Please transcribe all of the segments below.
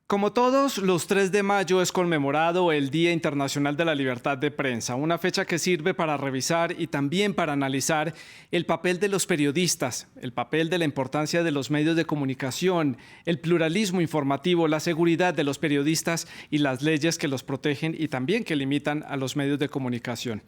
Como todos, los 3 de mayo es conmemorado el Día Internacional de la Libertad de Prensa, una fecha que sirve para revisar y también para analizar el papel de los periodistas, el papel de la importancia de los medios de comunicación, el pluralismo informativo, la seguridad de los periodistas y las leyes que los protegen y también que limitan a los medios de comunicación.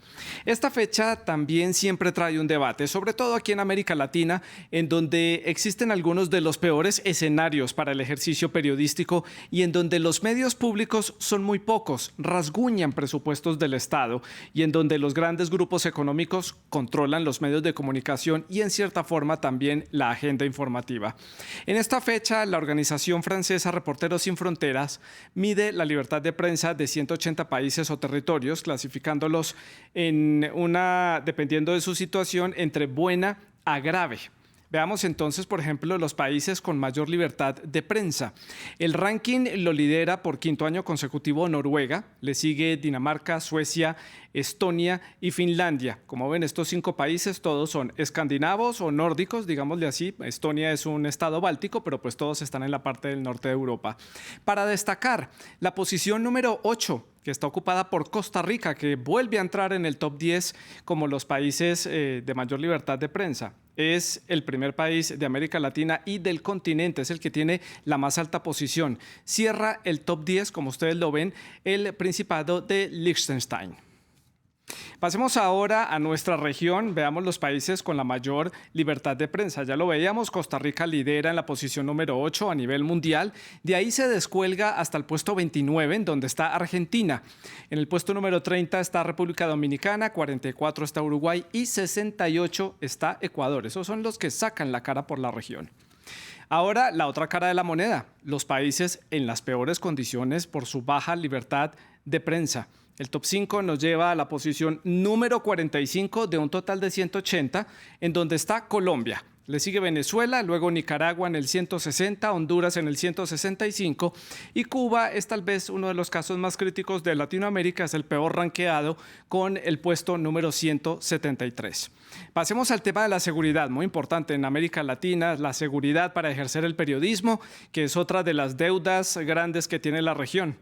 Esta fecha también siempre trae un debate, sobre todo aquí en América Latina, en donde existen algunos de los peores escenarios para el ejercicio periodístico y en donde los medios públicos son muy pocos, rasguñan presupuestos del Estado y en donde los grandes grupos económicos controlan los medios de comunicación y en cierta forma también la agenda informativa. En esta fecha, la organización francesa Reporteros Sin Fronteras mide la libertad de prensa de 180 países o territorios, clasificándolos dependiendo de su situación, entre buena a grave. Veamos entonces, por ejemplo, los países con mayor libertad de prensa. El ranking lo lidera por quinto año consecutivo Noruega, le sigue Dinamarca, Suecia, Estonia y Finlandia. Como ven, estos 5 países todos son escandinavos o nórdicos, digámosle así. Estonia es un estado báltico, pero pues todos están en la parte del norte de Europa. Para destacar, la posición número 8, que está ocupada por Costa Rica, que vuelve a entrar en el top 10 como los países de mayor libertad de prensa. Es el primer país de América Latina y del continente, es el que tiene la más alta posición. Cierra el top 10, como ustedes lo ven, el Principado de Liechtenstein. Pasemos ahora a nuestra región, veamos los países con la mayor libertad de prensa. Ya lo veíamos, Costa Rica lidera en la posición número 8 a nivel mundial. De ahí se descuelga hasta el puesto 29, en donde está Argentina. En el puesto número 30 está República Dominicana, 44 está Uruguay y 68 está Ecuador. Esos son los que sacan la cara por la región. Ahora, la otra cara de la moneda, los países en las peores condiciones por su baja libertad de prensa. El top 5 nos lleva a la posición número 45 de un total de 180, en donde está Colombia. Le sigue Venezuela, luego Nicaragua en el 160, Honduras en el 165 y Cuba es tal vez uno de los casos más críticos de Latinoamérica, es el peor ranqueado con el puesto número 173. Pasemos al tema de la seguridad, muy importante en América Latina, la seguridad para ejercer el periodismo, que es otra de las deudas grandes que tiene la región.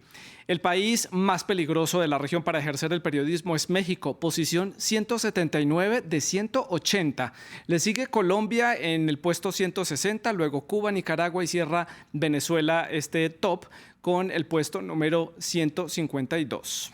El país más peligroso de la región para ejercer el periodismo es México, posición 179 de 180. Le sigue Colombia en el puesto 160, luego Cuba, Nicaragua y cierra Venezuela este top con el puesto número 152.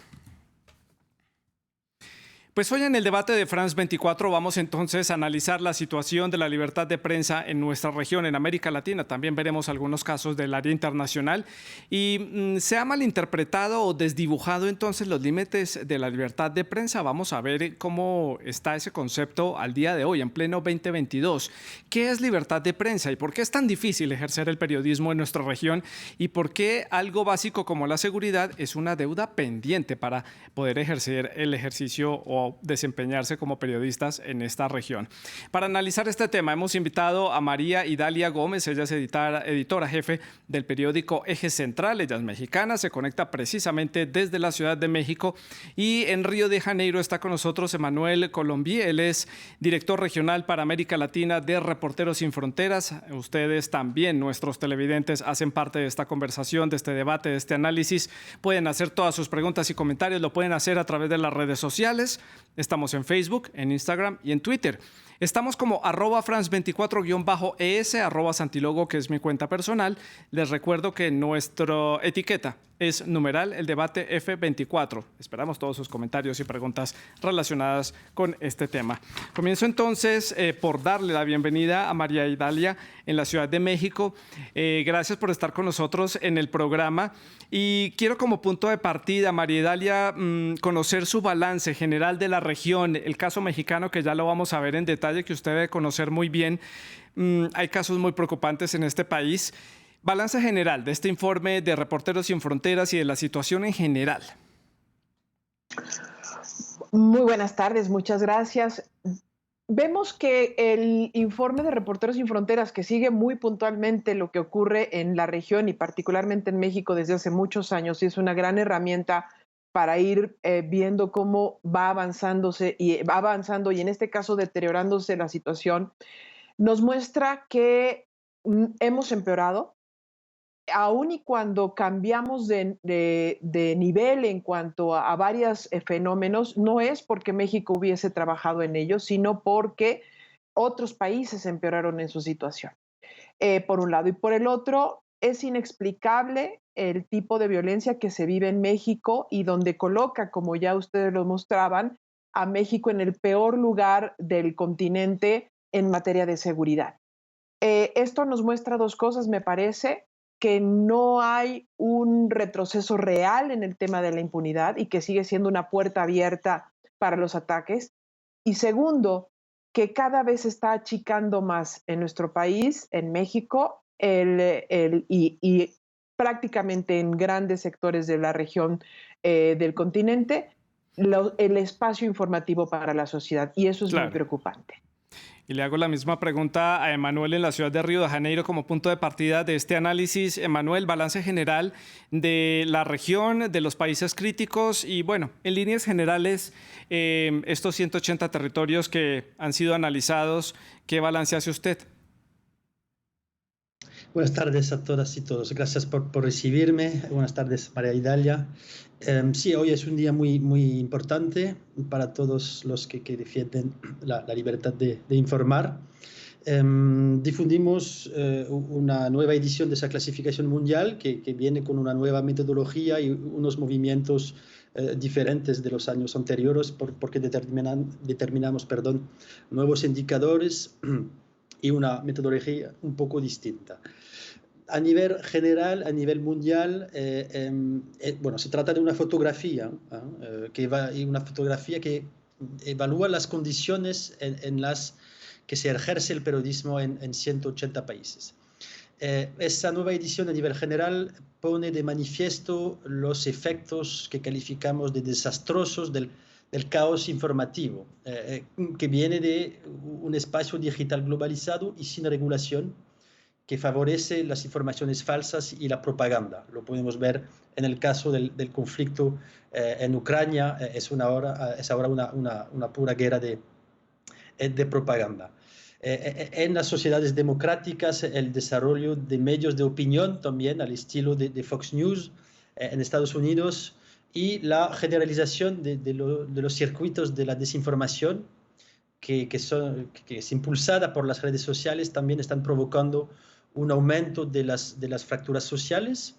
Pues hoy en el debate de France 24 vamos entonces a analizar la situación de la libertad de prensa en nuestra región, en América Latina. También veremos algunos casos del área internacional y se ha malinterpretado o desdibujado entonces los límites de la libertad de prensa. Vamos a ver cómo está ese concepto al día de hoy, en pleno 2022. ¿Qué es libertad de prensa y por qué es tan difícil ejercer el periodismo en nuestra región y por qué algo básico como la seguridad es una deuda pendiente para poder ejercer el ejercicio o desempeñarse como periodistas en esta región? Para analizar este tema hemos invitado a María Idalia Gómez, ella es editora jefe del periódico Eje Central, ella es mexicana, se conecta precisamente desde la Ciudad de México y en Río de Janeiro está con nosotros Emanuel Colombier, él es director regional para América Latina de Reporteros Sin Fronteras. Ustedes también, nuestros televidentes, hacen parte de esta conversación, de este debate, de este análisis. Pueden hacer todas sus preguntas y comentarios, lo pueden hacer a través de las redes sociales. Estamos en Facebook, en Instagram y en Twitter. Estamos como @France24-ES, @Santilogo, que es mi cuenta personal. Les recuerdo que nuestra etiqueta es numeral el debate F24. Esperamos todos sus comentarios y preguntas relacionadas con este tema. Comienzo entonces por darle la bienvenida a María Idalia en la Ciudad de México. Gracias por estar con nosotros en el programa. Y quiero como punto de partida, María Idalia, conocer su balance general de la región, el caso mexicano que ya lo vamos a ver en detalle, que usted debe conocer muy bien. Hay casos muy preocupantes en este país. Balance general de este informe de Reporteros Sin Fronteras y de la situación en general. Muy buenas tardes, muchas gracias. Vemos que el informe de Reporteros Sin Fronteras, que sigue muy puntualmente lo que ocurre en la región y particularmente en México desde hace muchos años, y es una gran herramienta para ir viendo cómo va avanzando y en este caso deteriorándose la situación, nos muestra que hemos empeorado. aun y cuando cambiamos de nivel en cuanto a varios fenómenos, no es porque México hubiese trabajado en ellos, sino porque otros países empeoraron en su situación, por un lado. Y por el otro, es inexplicable el tipo de violencia que se vive en México y donde coloca, como ya ustedes lo mostraban, a México en el peor lugar del continente en materia de seguridad. Esto nos muestra dos cosas, me parece, que no hay un retroceso real en el tema de la impunidad y que sigue siendo una puerta abierta para los ataques. Y segundo, que cada vez se está achicando más en nuestro país, en México, y prácticamente en grandes sectores de la región del continente, el espacio informativo para la sociedad. Y eso es muy Claro. preocupante. Y le hago la misma pregunta a Emanuel en la ciudad de Río de Janeiro como punto de partida de este análisis. Emanuel, balance general de la región, de los países críticos y, bueno, en líneas generales, estos 180 territorios que han sido analizados, ¿qué balance hace usted? Buenas tardes a todas y todos. Gracias por recibirme. Buenas tardes, María Idalia. Sí, hoy es un día muy importante para todos los que defienden la libertad de informar. Difundimos una nueva edición de esa clasificación mundial que viene con una nueva metodología y unos movimientos diferentes de los años anteriores porque determinamos nuevos indicadores y una metodología un poco distinta. A nivel general, a nivel mundial, bueno, se trata de una fotografía, una fotografía que evalúa las condiciones en las que se ejerce el periodismo en 180 países. Esa nueva edición a nivel general pone de manifiesto los efectos que calificamos de desastrosos del caos informativo, que viene de un espacio digital globalizado y sin regulación que favorece las informaciones falsas y la propaganda. Lo podemos ver en el caso del conflicto en Ucrania, es ahora una pura guerra de propaganda. En las sociedades democráticas, el desarrollo de medios de opinión también al estilo de Fox News en Estados Unidos y la generalización de los circuitos de la desinformación que es impulsada por las redes sociales también están provocando un aumento de las fracturas sociales.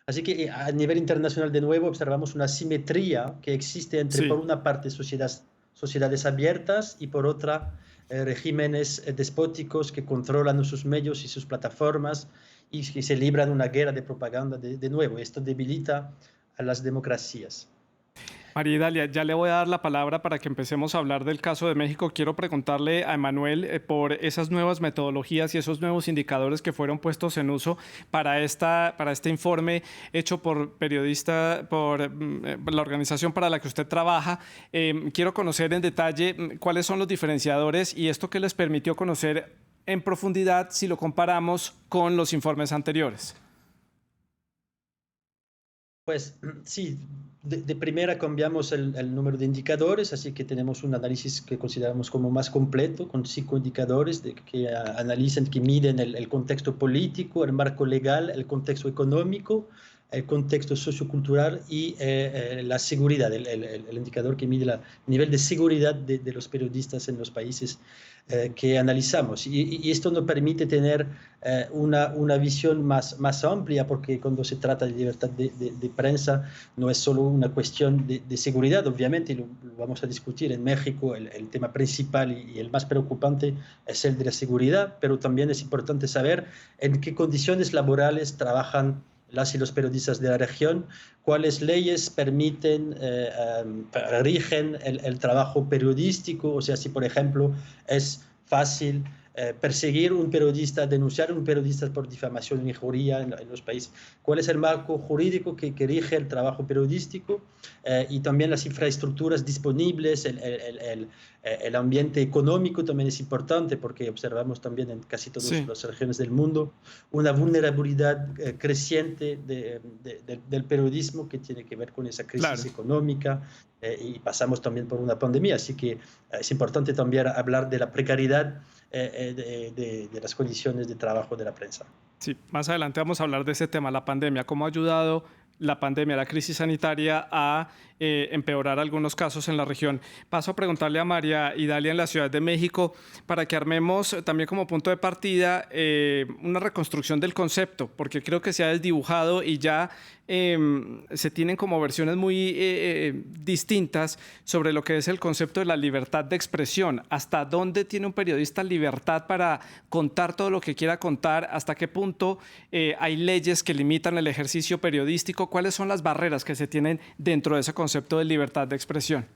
Así que a nivel internacional de nuevo observamos una simetría que existe entre, por una parte, sociedades abiertas y por otra, regímenes despóticos que controlan sus medios y sus plataformas y que se libran una guerra de propaganda de nuevo. Esto debilita a las democracias. María Idalia, ya le voy a dar la palabra para que empecemos a hablar del caso de México. Quiero preguntarle a Emanuel por esas nuevas metodologías y esos nuevos indicadores que fueron puestos en uso para este informe hecho por la organización para la que usted trabaja. Quiero conocer en detalle cuáles son los diferenciadores y esto que les permitió conocer en profundidad si lo comparamos con los informes anteriores. Pues sí, de primera cambiamos el número de indicadores, así que tenemos un análisis que consideramos como más completo, con 5 indicadores que analizan, que miden el contexto político, el marco legal, el contexto económico, el contexto sociocultural y la seguridad, el indicador que mide el nivel de seguridad de los periodistas en los países que analizamos. Y esto nos permite tener una visión más amplia, porque cuando se trata de libertad de prensa no es solo una cuestión de seguridad, obviamente, y lo vamos a discutir en México, el tema principal y el más preocupante es el de la seguridad, pero también es importante saber en qué condiciones laborales trabajan las y los periodistas de la región, cuáles leyes permiten, rigen el trabajo periodístico, o sea, si por ejemplo es fácil perseguir un periodista, denunciar a un periodista por difamación y injuria en los países, cuál es el marco jurídico que rige el trabajo periodístico y también las infraestructuras disponibles, el ambiente económico también es importante porque observamos también en casi todas las regiones del mundo una vulnerabilidad creciente del periodismo que tiene que ver con esa crisis económica y pasamos también por una pandemia, así que es importante también hablar de la precariedad de las condiciones de trabajo de la prensa. Sí, más adelante vamos a hablar de ese tema, la pandemia, cómo ha ayudado la pandemia, la crisis sanitaria a empeorar algunos casos en la región. Paso a preguntarle a María Idalia en la Ciudad de México para que armemos también como punto de partida una reconstrucción del concepto, porque creo que se ha desdibujado y ya se tienen como versiones muy distintas sobre lo que es el concepto de la libertad de expresión. ¿Hasta dónde tiene un periodista libertad para contar todo lo que quiera contar? ¿Hasta qué punto hay leyes que limitan el ejercicio periodístico? ¿Cuáles son las barreras que se tienen dentro de ese concepto de libertad de expresión?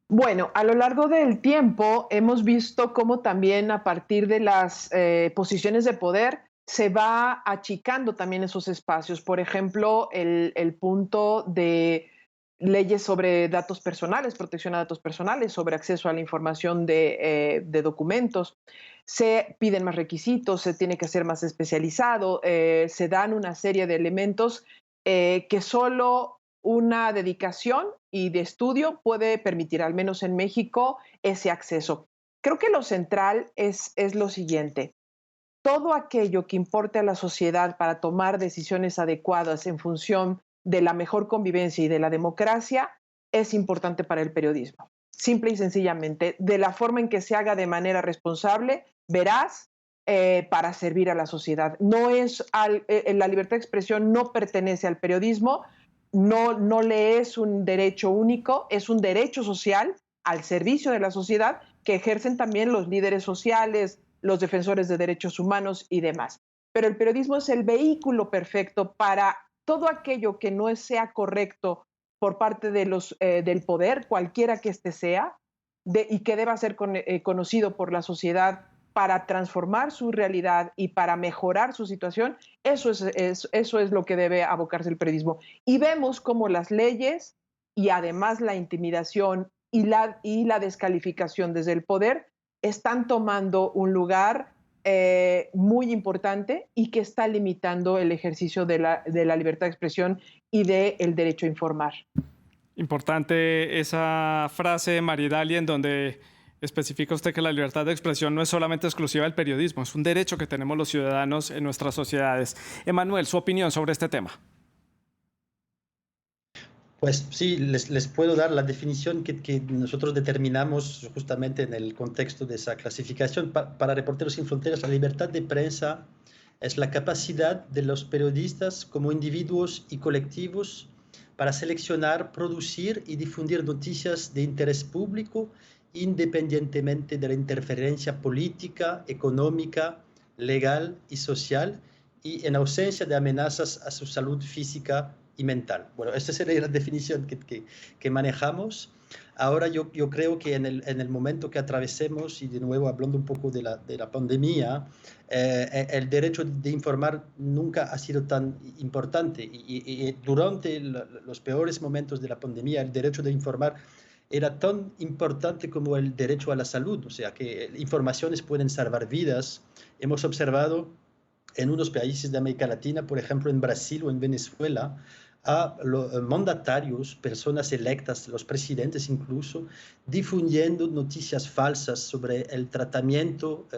Bueno, a lo largo del tiempo hemos visto cómo también a partir de las posiciones de poder se va achicando también esos espacios. Por ejemplo, el punto de leyes sobre datos personales, protección a datos personales, sobre acceso a la información de documentos. Se piden más requisitos, se tiene que ser más especializado, se dan una serie de elementos que solo una dedicación y de estudio puede permitir, al menos en México, ese acceso. Creo que lo central es lo siguiente. Todo aquello que importe a la sociedad para tomar decisiones adecuadas en función de la mejor convivencia y de la democracia es importante para el periodismo. Simple y sencillamente, de la forma en que se haga de manera responsable, veraz, para servir a la sociedad. La libertad de expresión no pertenece al periodismo, no le es un derecho único, es un derecho social al servicio de la sociedad que ejercen también los líderes sociales, los defensores de derechos humanos y demás. Pero el periodismo es el vehículo perfecto para todo aquello que no sea correcto por parte del poder, cualquiera que éste sea, y que deba ser conocido por la sociedad para transformar su realidad y para mejorar su situación. Eso es lo que debe abocarse el periodismo. Y vemos cómo las leyes y además la intimidación y la descalificación desde el poder están tomando un lugar muy importante y que está limitando el ejercicio de la libertad de expresión y del derecho a informar. Importante esa frase de María Idalia en donde especifica usted que la libertad de expresión no es solamente exclusiva del periodismo, es un derecho que tenemos los ciudadanos en nuestras sociedades. Emanuel, su opinión sobre este tema. Pues sí, les puedo dar la definición que nosotros determinamos justamente en el contexto de esa clasificación. Para Reporteros Sin Fronteras, la libertad de prensa es la capacidad de los periodistas como individuos y colectivos para seleccionar, producir y difundir noticias de interés público independientemente de la interferencia política, económica, legal y social y en ausencia de amenazas a su salud física y mental. Bueno, esta sería la definición que manejamos. Ahora yo creo que en el momento que atravesemos, y de nuevo hablando un poco de la pandemia, el derecho de informar nunca ha sido tan importante y durante los peores momentos de la pandemia el derecho de informar era tan importante como el derecho a la salud, o sea que informaciones pueden salvar vidas. Hemos observado en unos países de América Latina, por ejemplo en Brasil o en Venezuela, a los mandatarios, personas electas, los presidentes incluso, difundiendo noticias falsas sobre el tratamiento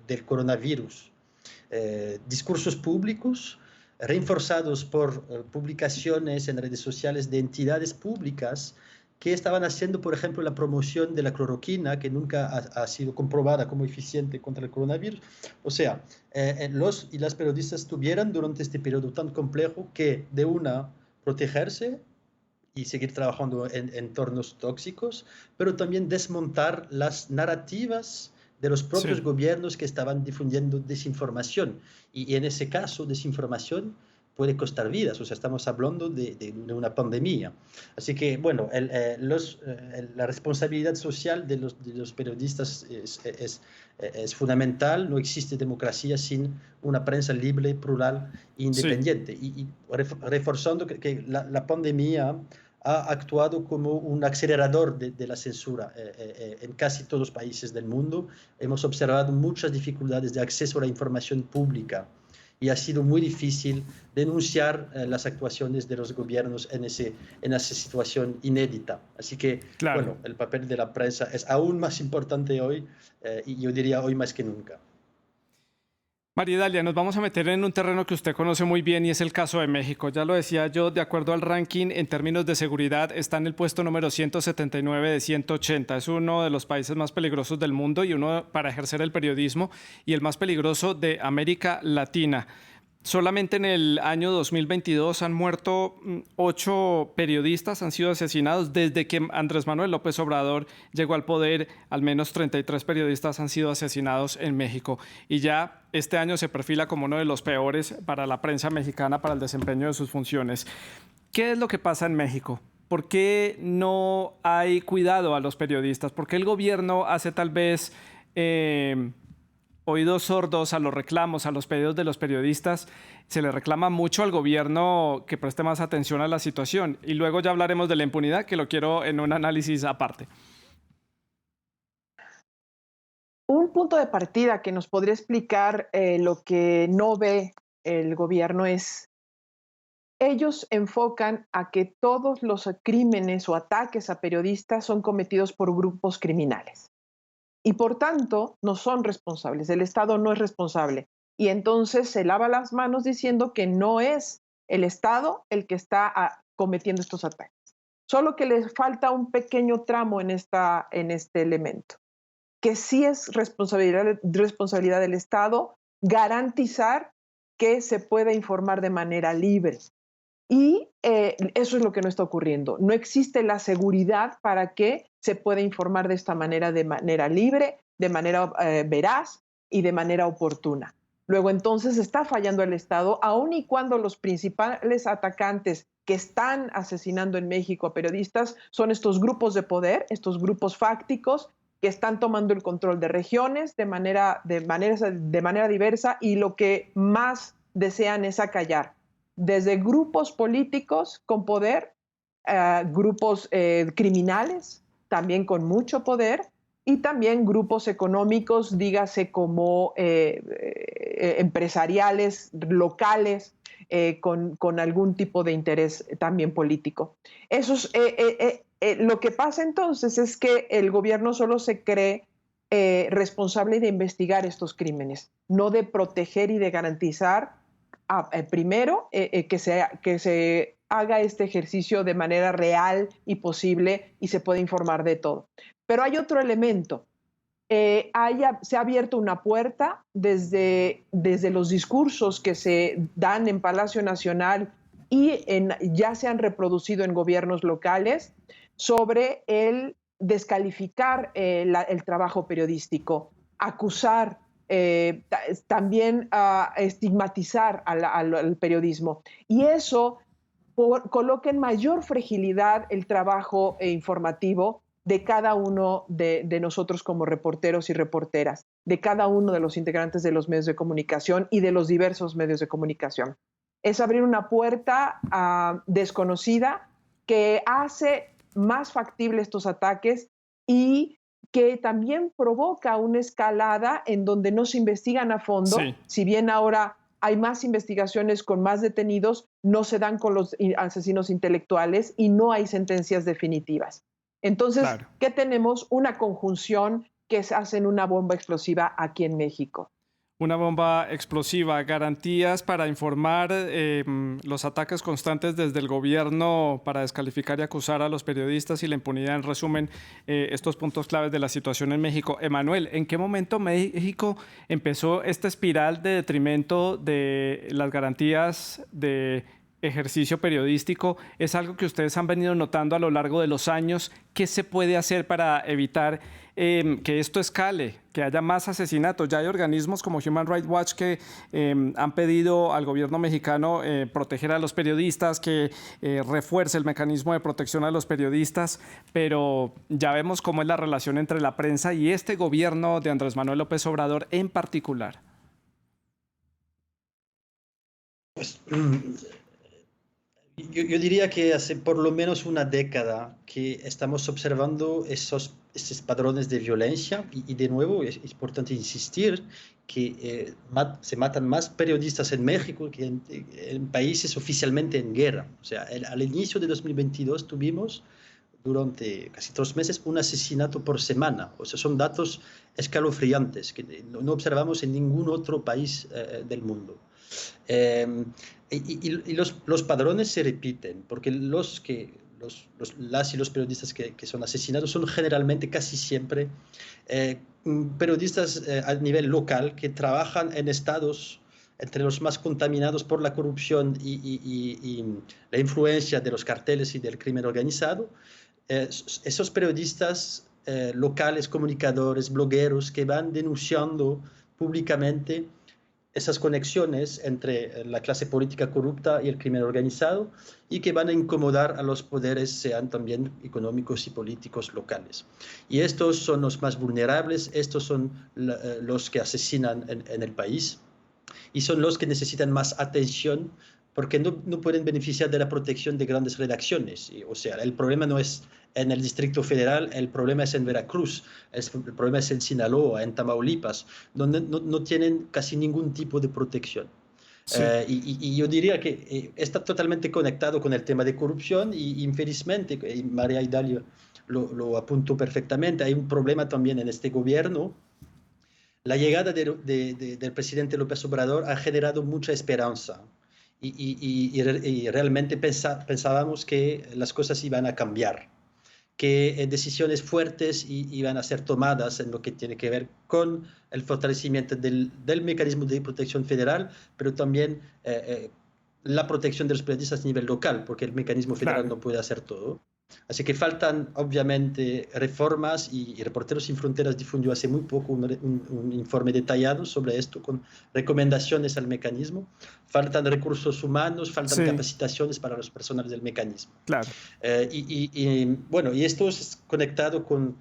del coronavirus. Discursos públicos reforzados por publicaciones en redes sociales de entidades públicas que estaban haciendo, por ejemplo, la promoción de la cloroquina, que nunca ha sido comprobada como eficiente contra el coronavirus. O sea, los y las periodistas tuvieron durante este periodo tan complejo que, de una, protegerse y seguir trabajando en entornos tóxicos, pero también desmontar las narrativas de los propios gobiernos que estaban difundiendo desinformación. Y en ese caso, desinformación puede costar vidas, o sea, estamos hablando de una pandemia. Así que, bueno, la responsabilidad social de los periodistas es fundamental. No existe democracia sin una prensa libre, plural e independiente. Sí. Y reforzando que la pandemia ha actuado como un acelerador de la censura en casi todos los países del mundo. Hemos observado muchas dificultades de acceso a la información pública y ha sido muy difícil denunciar las actuaciones de los gobiernos en esa situación inédita. Así que, claro, bueno, el papel de la prensa es aún más importante hoy y yo diría hoy más que nunca. Maridalia, nos vamos a meter en un terreno que usted conoce muy bien y es el caso de México. Ya lo decía yo, de acuerdo al ranking en términos de seguridad, está en el puesto número 179 de 180. Es uno de los países más peligrosos del mundo y uno para ejercer el periodismo y el más peligroso de América Latina. Solamente en el año 2022 han muerto 8 periodistas, han sido asesinados. Desde que Andrés Manuel López Obrador llegó al poder, al menos 33 periodistas han sido asesinados en México. Y ya este año se perfila como uno de los peores para la prensa mexicana, para el desempeño de sus funciones. ¿Qué es lo que pasa en México? ¿Por qué no hay cuidado a los periodistas? ¿Por qué el gobierno hace tal vez oídos sordos a los reclamos, a los pedidos de los periodistas? Se le reclama mucho al gobierno que preste más atención a la situación. Y luego ya hablaremos de la impunidad, que lo quiero en un análisis aparte. Un punto de partida que nos podría explicar lo que no ve el gobierno es, ellos enfocan a que todos los crímenes o ataques a periodistas son cometidos por grupos criminales. Y por tanto, no son responsables. El Estado no es responsable. Y entonces se lava las manos diciendo que no es el Estado el que está cometiendo estos ataques. Solo que les falta un pequeño tramo en este elemento, que sí es responsabilidad del Estado garantizar que se pueda informar de manera libre. Y eso es lo que no está ocurriendo. No existe la seguridad para que se pueda informar de esta manera, de manera libre, de manera veraz y de manera oportuna. Luego entonces está fallando el Estado, aun y cuando los principales atacantes que están asesinando en México a periodistas son estos grupos de poder, estos grupos fácticos que están tomando el control de regiones de manera diversa, y lo que más desean es acallar. Desde grupos políticos con poder, grupos criminales también con mucho poder, y también grupos económicos, dígase como empresariales, locales, con algún tipo de interés también político. Eso es, lo que pasa entonces es que el gobierno solo se cree responsable de investigar estos crímenes, no de proteger y de garantizar primero que se haga este ejercicio de manera real y posible y se pueda informar de todo. Pero hay otro elemento. Se ha abierto una puerta desde los discursos que se dan en Palacio Nacional y ya se han reproducido en gobiernos locales sobre el descalificar el trabajo periodístico, acusar, también estigmatizar al periodismo. Y eso coloca en mayor fragilidad el trabajo informativo de cada uno de nosotros como reporteros y reporteras, de cada uno de los integrantes de los medios de comunicación y de los diversos medios de comunicación. Es abrir una puerta desconocida que hace más factibles estos ataques y que también provoca una escalada en donde no se investigan a fondo. Sí. Si bien ahora hay más investigaciones con más detenidos, no se dan con los asesinos intelectuales y no hay sentencias definitivas. Entonces, claro, ¿qué tenemos? Una conjunción que hacen una bomba explosiva aquí en México. Una bomba explosiva, garantías para informar, los ataques constantes desde el gobierno para descalificar y acusar a los periodistas y la impunidad. En resumen, estos puntos claves de la situación en México. Emanuel, ¿en qué momento México empezó esta espiral de detrimento de las garantías de ejercicio periodístico? ¿Es algo que ustedes han venido notando a lo largo de los años? ¿Qué se puede hacer para evitar que esto escale, que haya más asesinatos? Ya hay organismos como Human Rights Watch que han pedido al gobierno mexicano proteger a los periodistas, que refuerce el mecanismo de protección a los periodistas, pero ya vemos cómo es la relación entre la prensa y este gobierno de Andrés Manuel López Obrador en particular. Pues, yo diría que hace por lo menos una década que estamos observando esos patrones de violencia y de nuevo es importante insistir que se matan más periodistas en México que en países oficialmente en guerra. O sea, al inicio de 2022 tuvimos durante casi 3 meses un asesinato por semana. O sea, son datos escalofriantes que no observamos en ningún otro país del mundo. Eh, y los padrones se repiten, porque las y los periodistas que son asesinados son generalmente, casi siempre, periodistas a nivel local que trabajan en estados entre los más contaminados por la corrupción y la influencia de los carteles y del crimen organizado. Esos periodistas locales, comunicadores, blogueros que van denunciando públicamente esas conexiones entre la clase política corrupta y el crimen organizado y que van a incomodar a los poderes, sean también económicos y políticos locales. Y estos son los más vulnerables, estos son los que asesinan en el país y son los que necesitan más atención porque no pueden beneficiar de la protección de grandes redacciones. O sea, el problema no es en el Distrito Federal, el problema es en Veracruz, el problema es en Sinaloa, en Tamaulipas, donde no tienen casi ningún tipo de protección. Sí. Y yo diría que está totalmente conectado con el tema de corrupción y infelizmente, y María Idalia lo apuntó perfectamente, hay un problema también en este gobierno. La llegada del presidente López Obrador ha generado mucha esperanza y realmente pensábamos que las cosas iban a cambiar, que decisiones fuertes iban a ser tomadas en lo que tiene que ver con el fortalecimiento del mecanismo de protección federal, pero también la protección de los periodistas a nivel local, porque el mecanismo federal no puede hacer todo. Así que faltan, obviamente, reformas y Reporteros Sin Fronteras difundió hace muy poco un informe detallado sobre esto con recomendaciones al mecanismo. Faltan recursos humanos, faltan capacitaciones para los personales del mecanismo. Claro. Bueno, y esto es conectado con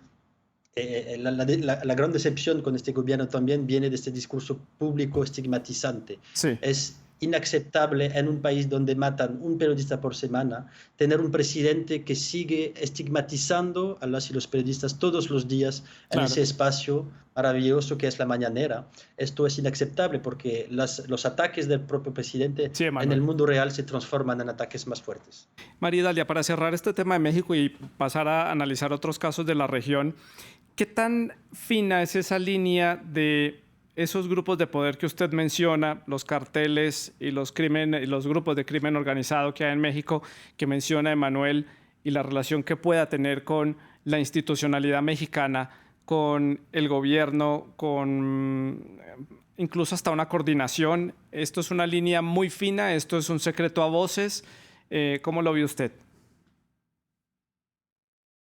la gran decepción con este gobierno también viene de este discurso público estigmatizante. Sí. Es inaceptable en un país donde matan un periodista por semana tener un presidente que sigue estigmatizando a las y los periodistas todos los días en ese espacio maravilloso que es la mañanera. Esto es inaceptable porque los ataques del propio presidente en el mundo real se transforman en ataques más fuertes. María Idalia, para cerrar este tema de México y pasar a analizar otros casos de la región, ¿qué tan fina es esa línea de esos grupos de poder que usted menciona, los carteles y los grupos de crimen organizado que hay en México, que menciona Emanuel, y la relación que pueda tener con la institucionalidad mexicana, con el gobierno, con incluso hasta una coordinación? ¿Esto es una línea muy fina? ¿Esto es un secreto a voces? ¿Cómo lo ve usted?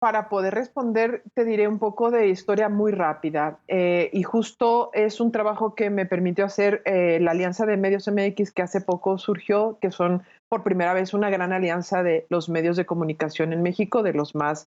Para poder responder, te diré un poco de historia muy rápida. Y justo es un trabajo que me permitió hacer la Alianza de Medios MX, que hace poco surgió, que son por primera vez una gran alianza de los medios de comunicación en México, de los más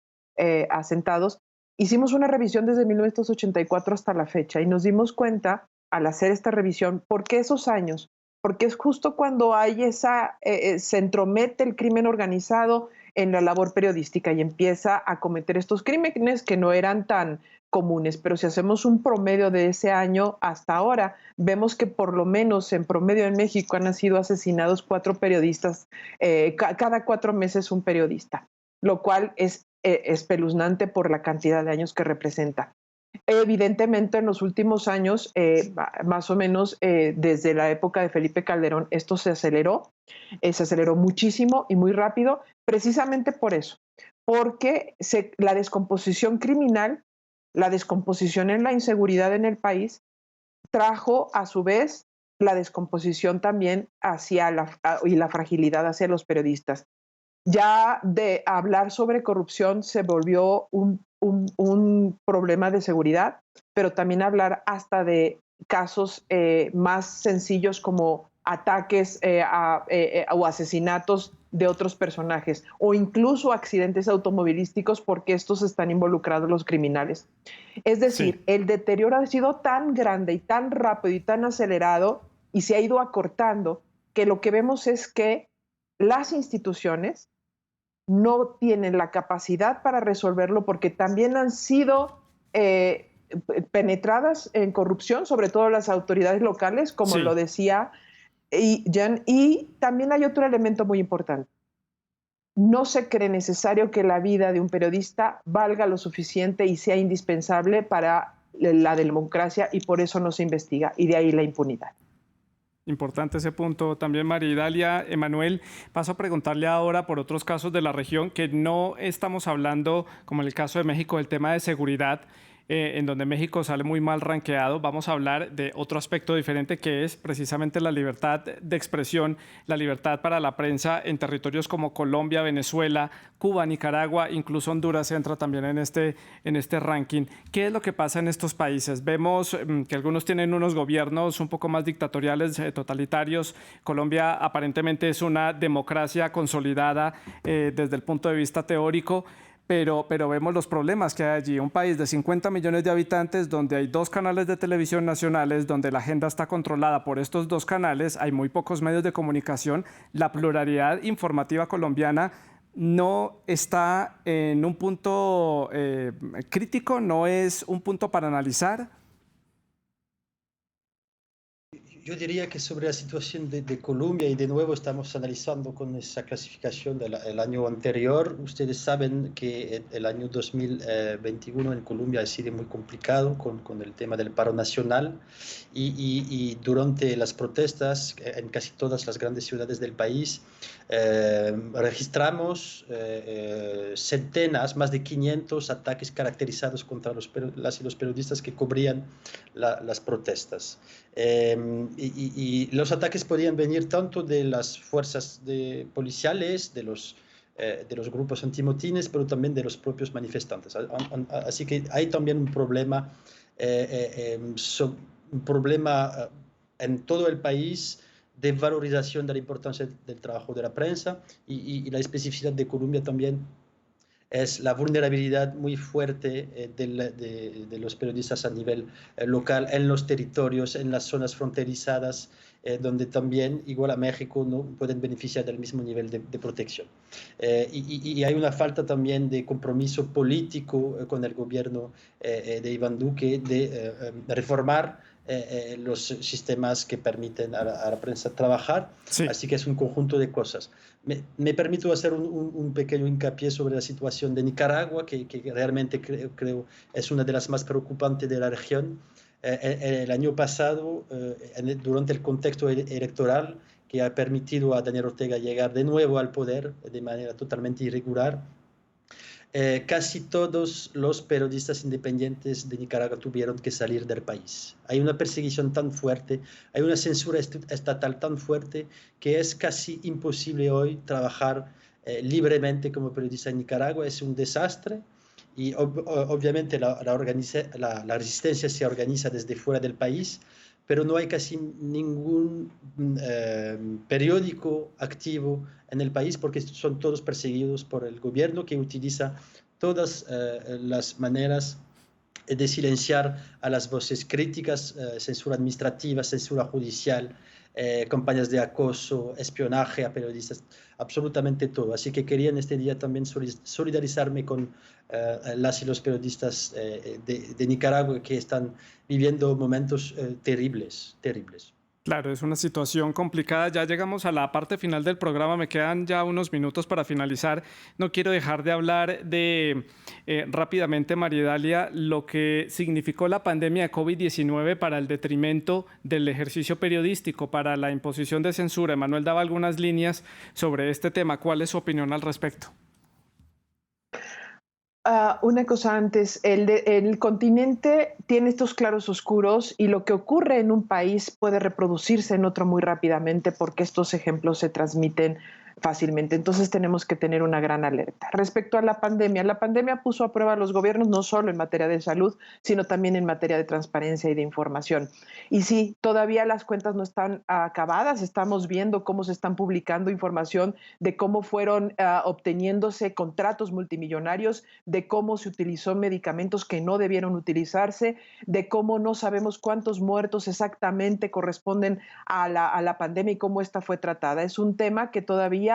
asentados. Hicimos una revisión desde 1984 hasta la fecha y nos dimos cuenta, al hacer esta revisión, ¿por qué esos años? Porque es justo cuando hay se entromete el crimen organizado en la labor periodística y empieza a cometer estos crímenes que no eran tan comunes, pero si hacemos un promedio de ese año hasta ahora, vemos que por lo menos en promedio en México han sido asesinados 4 periodistas, cada 4 meses un periodista, lo cual es espeluznante por la cantidad de años que representa. Evidentemente, en los últimos años, más o menos desde la época de Felipe Calderón, esto se aceleró muchísimo y muy rápido, precisamente por eso, porque la descomposición criminal, la descomposición en la inseguridad en el país, trajo a su vez la descomposición también y la fragilidad hacia los periodistas. Ya de hablar sobre corrupción se volvió un problema de seguridad, pero también hablar hasta de casos más sencillos como ataques o asesinatos de otros personajes o incluso accidentes automovilísticos porque estos están involucrados los criminales. Es decir, el deterioro ha sido tan grande y tan rápido y tan acelerado y se ha ido acortando que lo que vemos es que las instituciones no tienen la capacidad para resolverlo porque también han sido penetradas en corrupción, sobre todo las autoridades locales, como lo decía Jan. Y también hay otro elemento muy importante. no se cree necesario que la vida de un periodista valga lo suficiente y sea indispensable para la democracia, y por eso no se investiga, y de ahí la impunidad. Importante ese punto también, María Idalia. Emanuel, paso a preguntarle ahora por otros casos de la región que no estamos hablando, como en el caso de México, del tema de seguridad, en donde México sale muy mal rankeado. Vamos a hablar de otro aspecto diferente que es precisamente la libertad de expresión, la libertad para la prensa en territorios como Colombia, Venezuela, Cuba, Nicaragua, incluso Honduras entra también en este ranking. ¿Qué es lo que pasa en estos países? Vemos que algunos tienen unos gobiernos un poco más dictatoriales, totalitarios. Colombia aparentemente es una democracia consolidada desde el punto de vista teórico. Pero vemos los problemas que hay allí. Un país de 50 millones de habitantes donde hay 2 canales de televisión nacionales, donde la agenda está controlada por estos 2 canales, hay muy pocos medios de comunicación. La pluralidad informativa colombiana no está en un punto crítico, no es un punto para analizar. Yo diría que sobre la situación de Colombia, y de nuevo estamos analizando con esa clasificación del año anterior, ustedes saben que el año 2021 en Colombia ha sido muy complicado con el tema del paro nacional y durante las protestas en casi todas las grandes ciudades del país registramos centenas, más de 500 ataques caracterizados contra las y los periodistas que cubrían las protestas. Y los ataques podían venir tanto de las fuerzas policiales, de los grupos antimotines, pero también de los propios manifestantes. Así que hay también un problema, en todo el país de valorización de la importancia del trabajo de la prensa y la especificidad de Colombia también es la vulnerabilidad muy fuerte de los periodistas a nivel local, en los territorios, en las zonas fronterizas, donde también, igual a México, no pueden beneficiar del mismo nivel de protección. Y hay una falta también de compromiso político con el gobierno de Iván Duque de reformar los sistemas que permiten a la prensa trabajar. Sí. Así que es un conjunto de cosas. Me permito hacer un pequeño hincapié sobre la situación de Nicaragua, que realmente creo es una de las más preocupantes de la región. El año pasado, durante el contexto electoral que ha permitido a Daniel Ortega llegar de nuevo al poder de manera totalmente irregular, casi todos los periodistas independientes de Nicaragua tuvieron que salir del país. Hay una persecución tan fuerte, hay una censura estatal tan fuerte que es casi imposible hoy trabajar libremente como periodista en Nicaragua. Es un desastre y obviamente la resistencia se organiza desde fuera del país, pero no hay casi ningún periódico activo en el país porque son todos perseguidos por el gobierno, que utiliza todas las maneras de silenciar a las voces críticas, censura administrativa, censura judicial, campañas de acoso, espionaje a periodistas, absolutamente todo. Así que quería en este día también solidarizarme con las y los periodistas de Nicaragua que están viviendo momentos terribles. Claro, es una situación complicada. Ya llegamos a la parte final del programa. Me quedan ya unos minutos para finalizar. No quiero dejar de hablar de rápidamente, María Idalia, lo que significó la pandemia de COVID-19 para el detrimento del ejercicio periodístico, para la imposición de censura. Emanuel daba algunas líneas sobre este tema. ¿Cuál es su opinión al respecto? Una cosa antes, el continente tiene estos claros oscuros y lo que ocurre en un país puede reproducirse en otro muy rápidamente porque estos ejemplos se transmiten fácilmente. Entonces tenemos que tener una gran alerta. Respecto a la pandemia puso a prueba a los gobiernos no solo en materia de salud, sino también en materia de transparencia y de información. Y sí, todavía las cuentas no están acabadas. Estamos viendo cómo se están publicando información de cómo fueron obteniéndose contratos multimillonarios, de cómo se utilizó medicamentos que no debieron utilizarse, de cómo no sabemos cuántos muertos exactamente corresponden a la pandemia y cómo esta fue tratada. Es un tema que todavía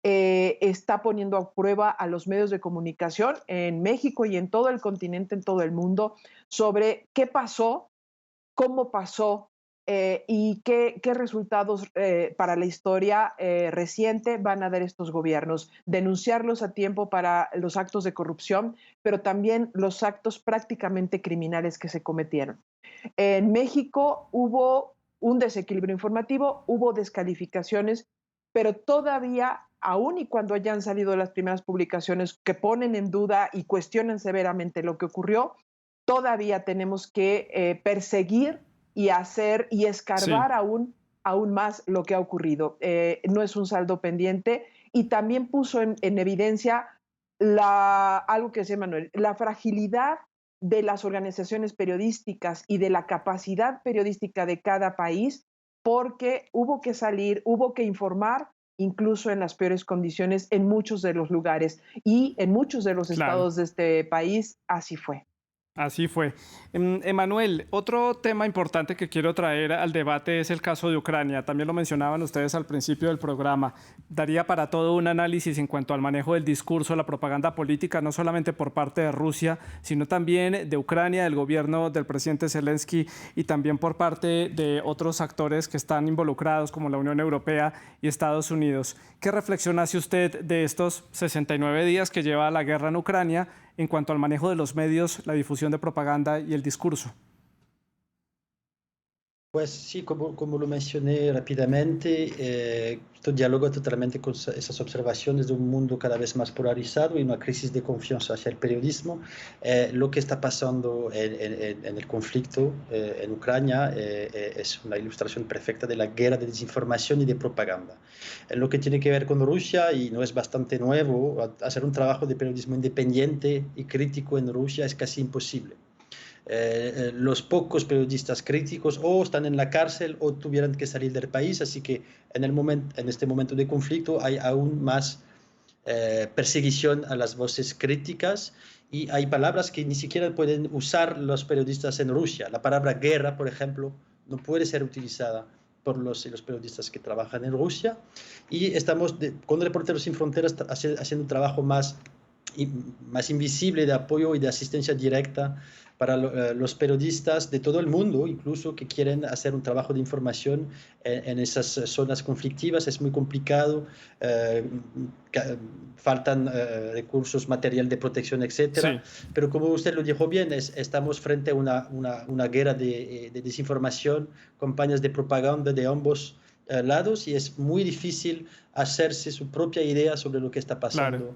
está poniendo a prueba a los medios de comunicación en México y en todo el continente, en todo el mundo, sobre qué pasó, cómo pasó, y qué resultados para la historia reciente van a dar estos gobiernos. Denunciarlos a tiempo para los actos de corrupción, pero también los actos prácticamente criminales que se cometieron. En México hubo un desequilibrio informativo, hubo descalificaciones, pero todavía, aun y cuando hayan salido las primeras publicaciones que ponen en duda y cuestionan severamente lo que ocurrió, todavía tenemos que perseguir y hacer y escarbar Sí, aún más lo que ha ocurrido. No es un saldo pendiente y también puso en evidencia algo que decía Manuel, la fragilidad de las organizaciones periodísticas y de la capacidad periodística de cada país, porque hubo que salir, hubo que informar, incluso en las peores condiciones, en muchos de los lugares y en muchos de los claro. estados de este país, así fue. Así fue. Emanuel, otro tema importante que quiero traer al debate es el caso de Ucrania. También lo mencionaban ustedes al principio del programa. Daría para todo un análisis en cuanto al manejo del discurso, la propaganda política, no solamente por parte de Rusia, sino también de Ucrania, del gobierno del presidente Zelensky y también por parte de otros actores que están involucrados, como la Unión Europea y Estados Unidos. ¿Qué reflexión hace usted de estos 69 días que lleva la guerra en Ucrania en cuanto al manejo de los medios, la difusión de propaganda y el discurso? Pues sí, como lo mencioné rápidamente, esto dialoga totalmente con esas observaciones de un mundo cada vez más polarizado y una crisis de confianza hacia el periodismo. Lo que está pasando en el conflicto en Ucrania es una ilustración perfecta de la guerra de desinformación y de propaganda. En lo que tiene que ver con Rusia, y no es bastante nuevo, hacer un trabajo de periodismo independiente y crítico en Rusia es casi imposible. Los pocos periodistas críticos o están en la cárcel o tuvieran que salir del país, así que en este momento de conflicto hay aún más perseguición a las voces críticas y hay palabras que ni siquiera pueden usar los periodistas en Rusia. La palabra guerra, por ejemplo, no puede ser utilizada por los periodistas que trabajan en Rusia y estamos con Reporteros Sin Fronteras haciendo un trabajo más invisible de apoyo y de asistencia directa para los periodistas de todo el mundo, incluso que quieren hacer un trabajo de información en esas zonas conflictivas. Es muy complicado, faltan recursos, material de protección, etcétera. Sí, Pero como usted lo dijo bien, estamos frente a una guerra de desinformación, campañas de propaganda de ambos lados y es muy difícil hacerse su propia idea sobre lo que está claro. pasando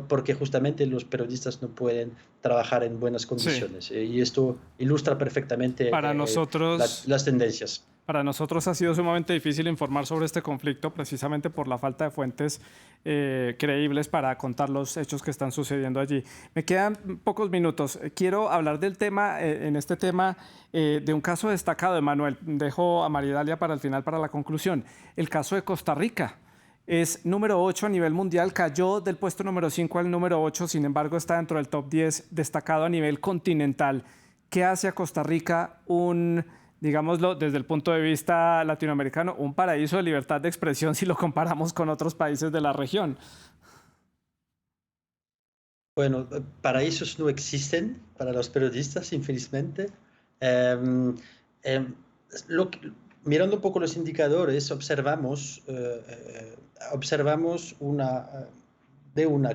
porque justamente los periodistas no pueden trabajar en buenas Sí. condiciones y esto ilustra perfectamente Para nosotros, las tendencias. Para nosotros ha sido sumamente difícil informar sobre este conflicto precisamente por la falta de fuentes creíbles para contar los hechos que están sucediendo allí. Me quedan pocos minutos. Quiero hablar del tema, en este tema, de un caso destacado, Emanuel. Dejo a María Dalia para el final, para la conclusión. El caso de Costa Rica. Es número 8 a nivel mundial, cayó del puesto número 5 al número 8, sin embargo está dentro del top 10 destacado a nivel continental. ¿Qué hace a Costa Rica digámoslo, desde el punto de vista latinoamericano, un paraíso de libertad de expresión si lo comparamos con otros países de la región? Bueno, paraísos no existen para los periodistas, infelizmente. Eh, eh, lo que- Mirando un poco los indicadores, observamos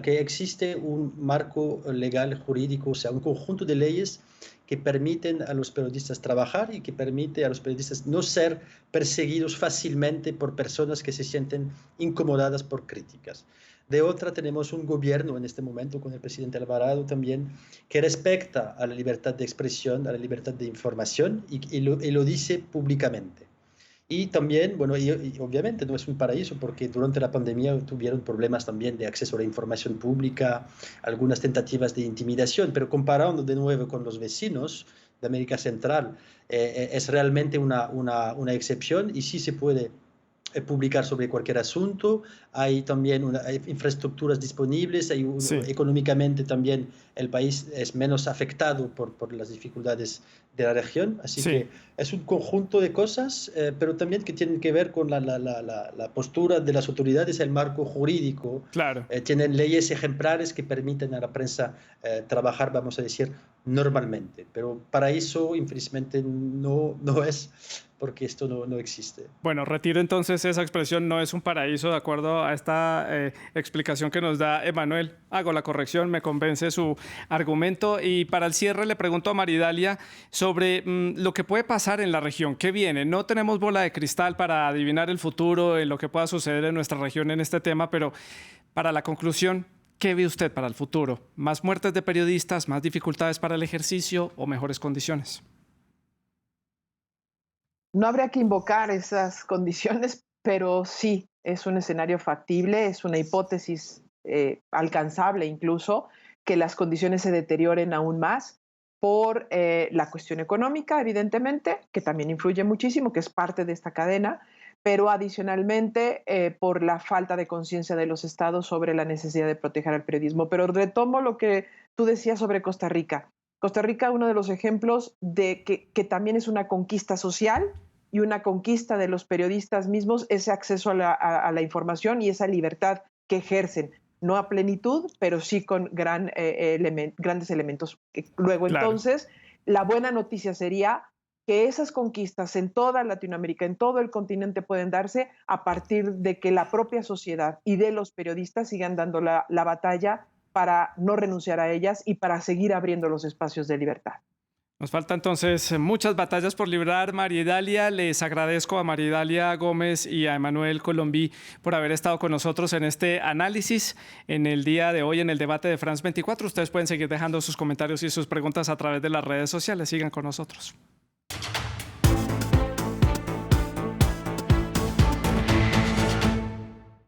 que existe un marco legal jurídico, o sea, un conjunto de leyes que permiten a los periodistas trabajar y que permite a los periodistas no ser perseguidos fácilmente por personas que se sienten incomodadas por críticas. De otra, tenemos un gobierno en este momento con el presidente Alvarado también que respecta a la libertad de expresión, a la libertad de información y lo dice públicamente. Y también, bueno, y obviamente no es un paraíso porque durante la pandemia tuvieron problemas también de acceso a la información pública, algunas tentativas de intimidación, pero comparando de nuevo con los vecinos de América Central, es realmente una excepción y sí se puede publicar sobre cualquier asunto, hay también hay infraestructuras disponibles, Sí, económicamente también el país es menos afectado por las dificultades de la región, así sí, que es un conjunto de cosas, pero también que tienen que ver con la postura de las autoridades, el marco jurídico, claro. tienen leyes ejemplares que permiten a la prensa trabajar, vamos a decir, normalmente, pero paraíso infelizmente no es, porque esto no existe. Bueno, retiro entonces esa expresión, no es un paraíso, de acuerdo a esta explicación que nos da Emanuel. Hago la corrección, me convence su argumento. Y para el cierre le pregunto a Maridalia sobre lo que puede pasar en la región. ¿Qué viene? No tenemos bola de cristal para adivinar el futuro en lo que pueda suceder en nuestra región en este tema, pero para la conclusión, ¿qué ve usted para el futuro? ¿Más muertes de periodistas, más dificultades para el ejercicio o mejores condiciones? No habría que invocar esas condiciones, pero sí, es un escenario factible, es una hipótesis alcanzable incluso, que las condiciones se deterioren aún más por la cuestión económica, evidentemente, que también influye muchísimo, que es parte de esta cadena, pero adicionalmente por la falta de conciencia de los estados sobre la necesidad de proteger al periodismo. Pero retomo lo que tú decías sobre Costa Rica. Costa Rica, uno de los ejemplos de que también es una conquista social y una conquista de los periodistas mismos, ese acceso a la información y esa libertad que ejercen, no a plenitud, pero sí con grandes elementos. Luego, Claro. entonces, la buena noticia sería que esas conquistas en toda Latinoamérica, en todo el continente, pueden darse a partir de que la propia sociedad y de los periodistas sigan dando la batalla para no renunciar a ellas y para seguir abriendo los espacios de libertad. Nos falta entonces muchas batallas por librar, Maridalia. Les agradezco a Maridalia Gómez y a Emanuel Colombí por haber estado con nosotros en este análisis en el día de hoy en el debate de France 24. Ustedes pueden seguir dejando sus comentarios y sus preguntas a través de las redes sociales. Sigan con nosotros.